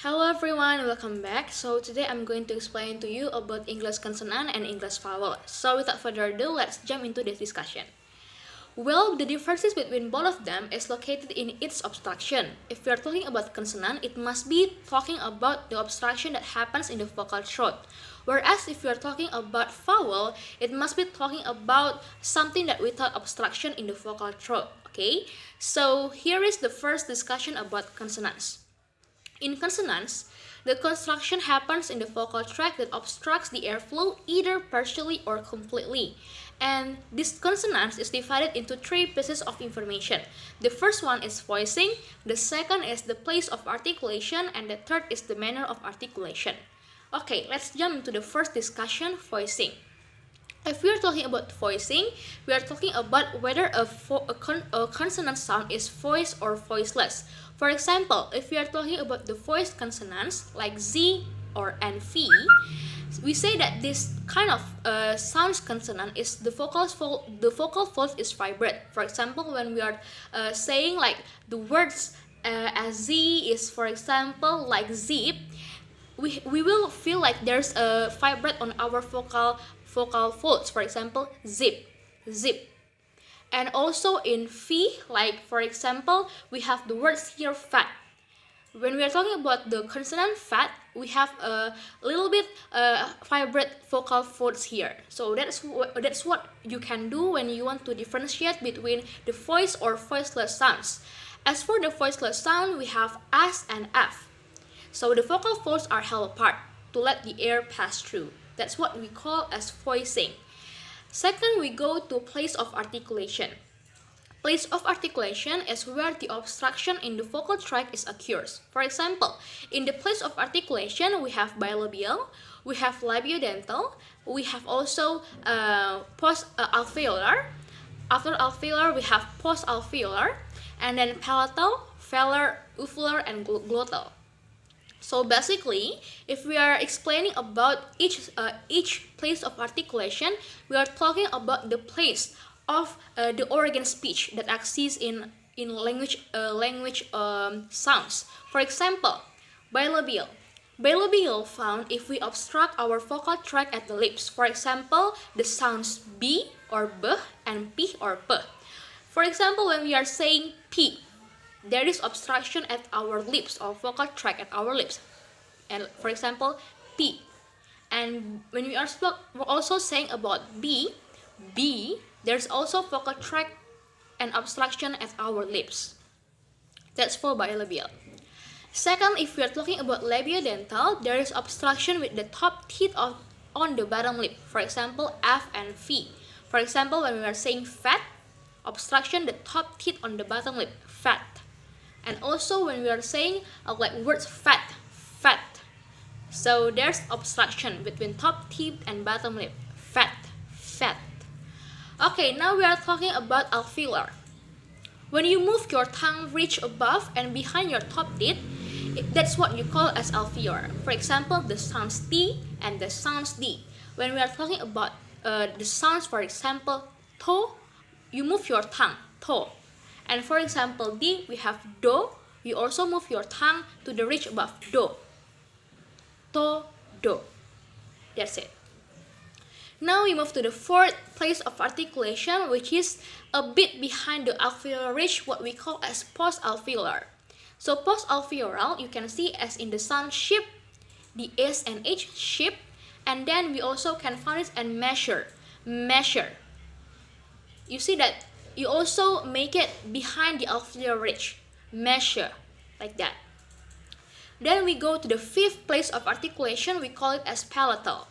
Hello everyone, welcome back. So today I'm going to explain to you about English consonant and English vowel. So without further ado, let's jump into this discussion. Well, the differences between both of them is located in its obstruction. If we are talking about consonant, it must be talking about the obstruction that happens in the vocal throat. Whereas if we are talking about vowel, it must be talking about something that without obstruction in the vocal throat. Okay, so here is the first discussion about consonants. In consonants, the construction happens in the vocal tract that obstructs the airflow either partially or completely. And this consonants is divided into three pieces of information. The first one is voicing, the second is the place of articulation, and the third is the manner of articulation. Okay, let's jump into the first discussion, voicing. If we are talking about voicing, we are talking about whether a consonant sound is voiced or voiceless. For example, if we are talking about the voiced consonants like Z or and V, we say that this kind of sounds consonant is the vocal fold is vibrate. For example, when we are saying like the words as Z is, for example, like zip, we will feel like there's a vibrate on our vocal folds. For example, zip, zip. And also in V, like for example, we have the words here fat. When we are talking about the consonant fat, we have a little bit vibrate vocal folds here. So that's what you can do when you want to differentiate between the voice or voiceless sounds. As for the voiceless sound, we have S and F. So the vocal folds are held apart to let the air pass through. That's what we call as voicing. Second, we go to place of articulation. Place of articulation is where the obstruction in the vocal tract is occurs. For example, in the place of articulation, we have bilabial, we have labiodental, we have also post-alveolar. After alveolar, we have post-alveolar, and then palatal, velar, uvular, and glottal. So basically, if we are explaining about each place of articulation, we are talking about the place of the organ speech that exists in language sounds. For example, bilabial. Bilabial found if we obstruct our vocal tract at the lips. For example, the sounds B or B and P or P. For example, when we are saying P, there is obstruction at our lips or vocal tract at our lips. And for example, P. And when we are also saying about B, there's also vocal tract and obstruction at our lips. That's for bilabial. Second, if we are talking about labiodental, there is obstruction with the top teeth on the bottom lip. For example, F and V. For example, when we are saying fat, obstruction the top teeth on the bottom lip, fat. And also when we are saying like words fat, fat. So there's obstruction between top teeth and bottom lip, fat, fat. Okay, now we are talking about alveolar. When you move your tongue reach above and behind your top teeth, that's what you call as alveolar. For example, the sounds T and the sounds D. When we are talking about the sounds, for example, to, you move your tongue, to. And for example, D, we have do. You also move your tongue to the ridge above, do. To, do. That's it. Now we move to the fourth place of articulation, which is a bit behind the alveolar ridge, what we call as post-alveolar. So post-alveolar, you can see as in the sound ship, the S and H, ship, and then we also can find it and measure, measure. You see that you also make it behind the alveolar ridge, measure, like that. Then we go to the fifth place of articulation, we call it as palatal.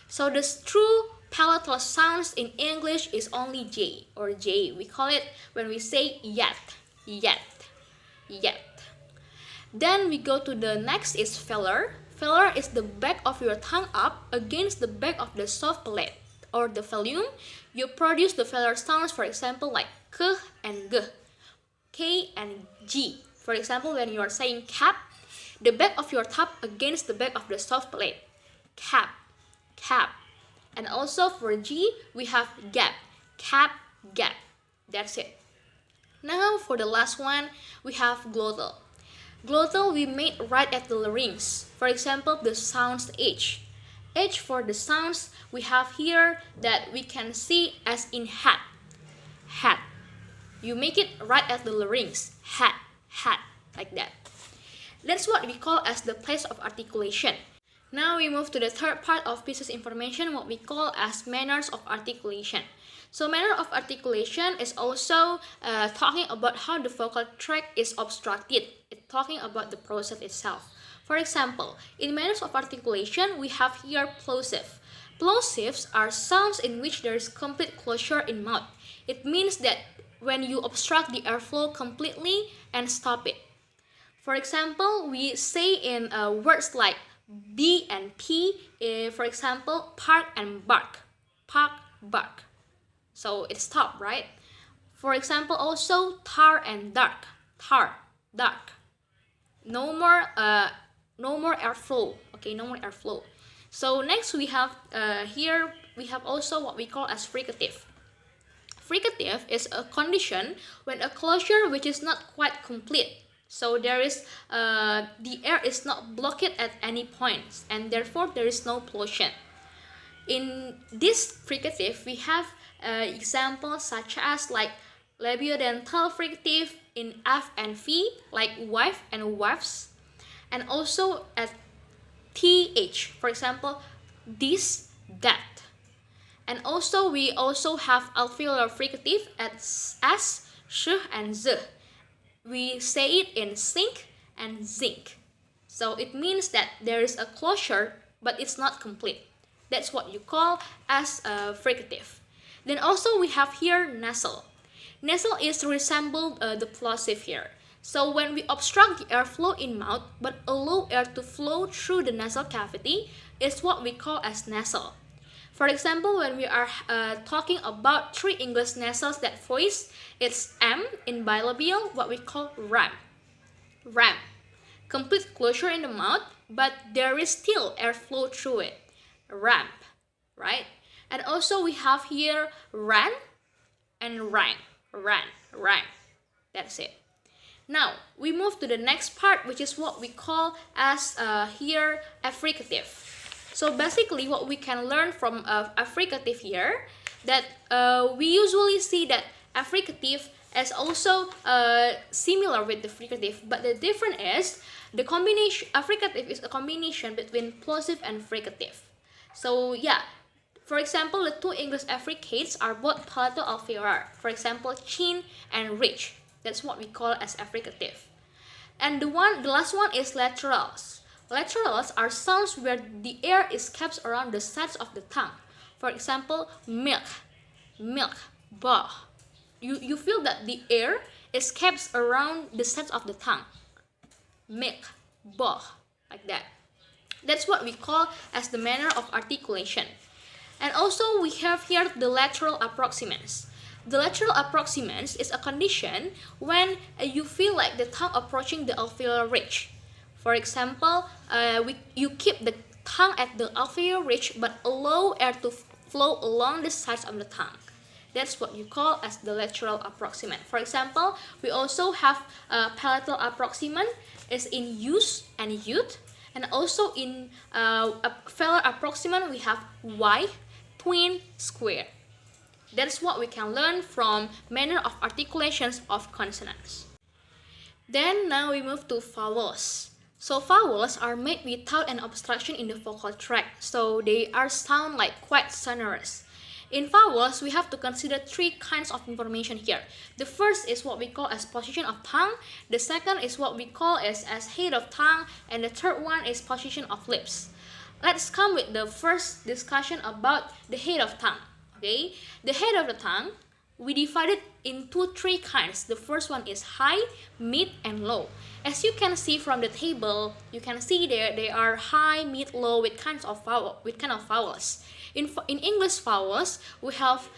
So the true palatal sounds in English is only J or J. We call it when we say yet, yet, yet. Then we go to the next is velar. Velar is the back of your tongue up against the back of the soft palate or the volume. You produce the velar sounds, for example, like K and G, K and G. For example, when you are saying cap, the back of your tongue against the back of the soft palate, cap, cap. And also for G, we have gap, cap, gap. That's it. Now for the last one, we have glottal. Glottal we made right at the larynx. For example, the sounds H. H for the sounds we have here that we can see as in hat. Hat. You make it right at the larynx. Hat, hat, like that. That's what we call as the place of articulation. Now we move to the third part of pieces information, what we call as manners of articulation. So manner of articulation is also talking about how the vocal tract is obstructed. It's talking about the process itself. For example, in manners of articulation, we have here plosive. Plosives are sounds in which there is complete closure in mouth. It means that when you obstruct the airflow completely and stop it. For example, we say in words like B and P, for example, park and bark. Park, bark. So it stopped, right? For example, also tar and dark. Tar, dark. No more airflow. Okay, no more airflow. So next we have here we have also what we call as fricative. Fricative is a condition when a closure which is not quite complete. So there is the air is not blocked at any points, and therefore there is no plosion. In this fricative, we have examples such as like labiodental fricative in F and V, like wife and wives, and also at TH, for example, this, that. And also we also have alveolar fricative at S, sh, and z. We say it in zinc and zinc. So it means that there is a closure, but it's not complete. That's what you call as fricative. Then also we have here nasal. Nasal is resemble the plosive here. So when we obstruct the airflow in mouth but allow air to flow through the nasal cavity, is what we call as nasal. For example, when we are talking about three English nasals that voice, it's M in bilabial, what we call ram. Ram. Complete closure in the mouth, but there is still airflow through it. Ramp, right? And also we have here ran and rang. Ran, rang. That's it. Now, we move to the next part, which is what we call as here affricative. So basically what we can learn from affricative here, that we usually see that affricative is also similar with the fricative, but the difference is the combination. Affricative is a combination between plosive and fricative. So yeah, for example, the two English affricates are both palato-alveolar. For example, chin and ridge. That's what we call as affricative. And the last one is laterals. Laterals are sounds where the air is kept around the sides of the tongue. For example, milk, milk, bah. You feel that the air is kept around the sides of the tongue. Milk, bah, like that. That's what we call as the manner of articulation. And also we have here the lateral approximants. The lateral approximants is a condition when you feel like the tongue approaching the alveolar ridge. For example, you keep the tongue at the alveolar ridge but allow air to flow along the sides of the tongue. That's what you call as the lateral approximant. For example, we also have palatal approximant is in use and youth, and also in velar approximant we have Y, twin, square. That's what we can learn from manner of articulations of consonants. Then now we move to vowels. So vowels are made without an obstruction in the vocal tract, so they are sound like quite sonorous. In vowels, we have to consider three kinds of information here. The first is what we call as position of tongue, the second is what we call as head of tongue, and the third one is position of lips. Let's come with the first discussion about the head of tongue. Okay, the head of the tongue, we divide it into three kinds. The first one is high, mid, and low. As you can see from the table, you can see there they are high, mid, low with kinds of vowels. In English vowels, we have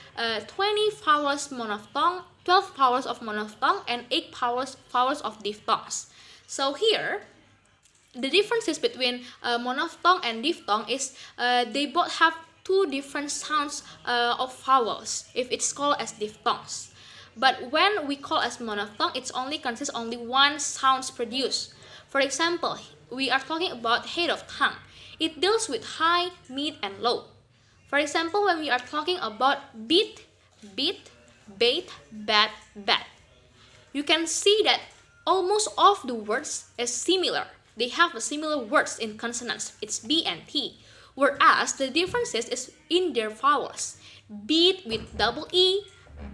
20 vowels monophthong, 12 vowels of monophthong, and 8 vowels of diphthongs. So here, the differences between monophthong and diphthong is they both have two different sounds of vowels if it's called as diphthongs. But when we call as monophthong, it's only consists only one sounds produced. For example, we are talking about head of tongue. It deals with high, mid, and low. For example, when we are talking about beat, beat, bait, bat, bat, you can see that almost all of the words is similar. They have a similar words in consonants. It's B and T. Whereas the differences is in their vowels. Beat with double E,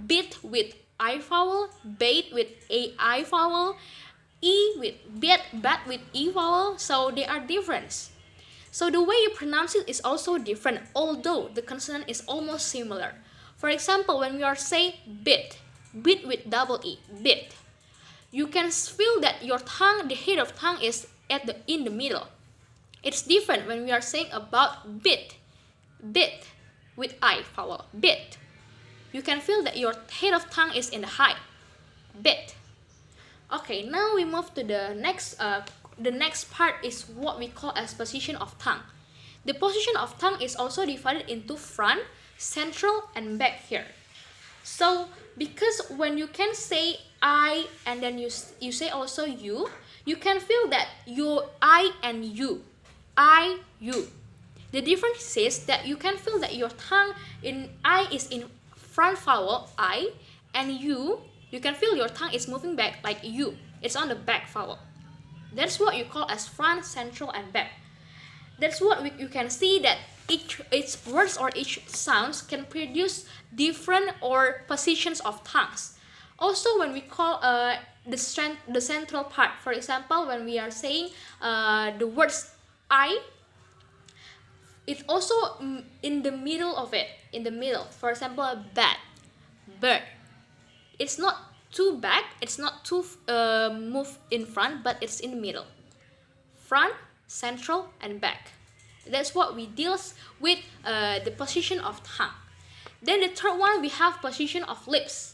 bit with I vowel, bait with AI vowel, E with bat with E vowel. So they are different. So the way you pronounce it is also different, although the consonant is almost similar. For example, when we are saying bit with double E, bit, you can feel that your tongue, the head of tongue is in the middle. It's different when we are saying about bit with I vowel, bit. You can feel that your head of tongue is in the high, bit. Okay, now we move to the next part is what we call as position of tongue. The position of tongue is also divided into front, central, and back here. So because when you can say I and then you say also you can feel that your I and you. The difference is that you can feel that your tongue in I is in front vowel I, and you can feel your tongue is moving back like you. It's on the back vowel. That's what you call as front, central, and back. That's what you can see that each words or each sounds can produce different or positions of tongues. Also, when we call the central part, for example, when we are saying the words I, it's also in the middle of it, For example, bat, bird. It's not too back, it's not too move in front, but it's in the middle. Front, central, and back. That's what we deal with the position of tongue. Then the third one, we have position of lips.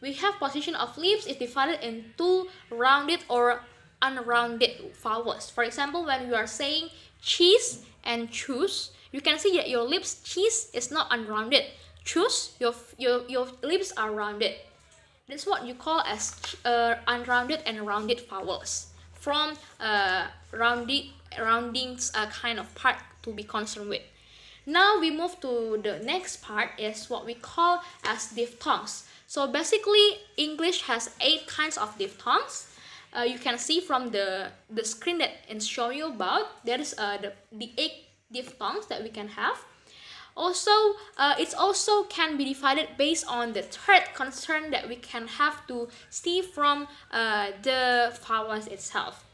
We have position of lips is divided into rounded or unrounded vowels. For example, when you are saying cheese and choose, you can see that your lips, cheese, is not unrounded. Choose, your lips are rounded. That's what you call as unrounded and rounded vowels. From roundings kind of part to be concerned with. Now we move to the next part is what we call as diphthongs. So basically, English has 8 kinds of diphthongs. You can see from the screen that is showing you about. There is the 8 diphthongs that we can have. Also, it also can be divided based on the third concern that we can have to see from the vowels itself.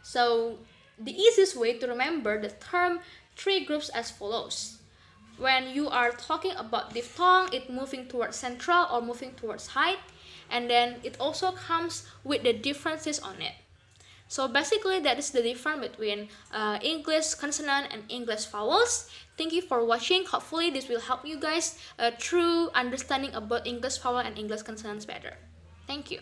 So the easiest way to remember the term 3 groups as follows. When you are talking about diphthong, it moving towards central or moving towards high, and then it also comes with the differences on it. So basically that is the difference between English consonant and English vowels. Thank you for watching. Hopefully this will help you guys through understanding about English vowel and English consonants better. Thank you.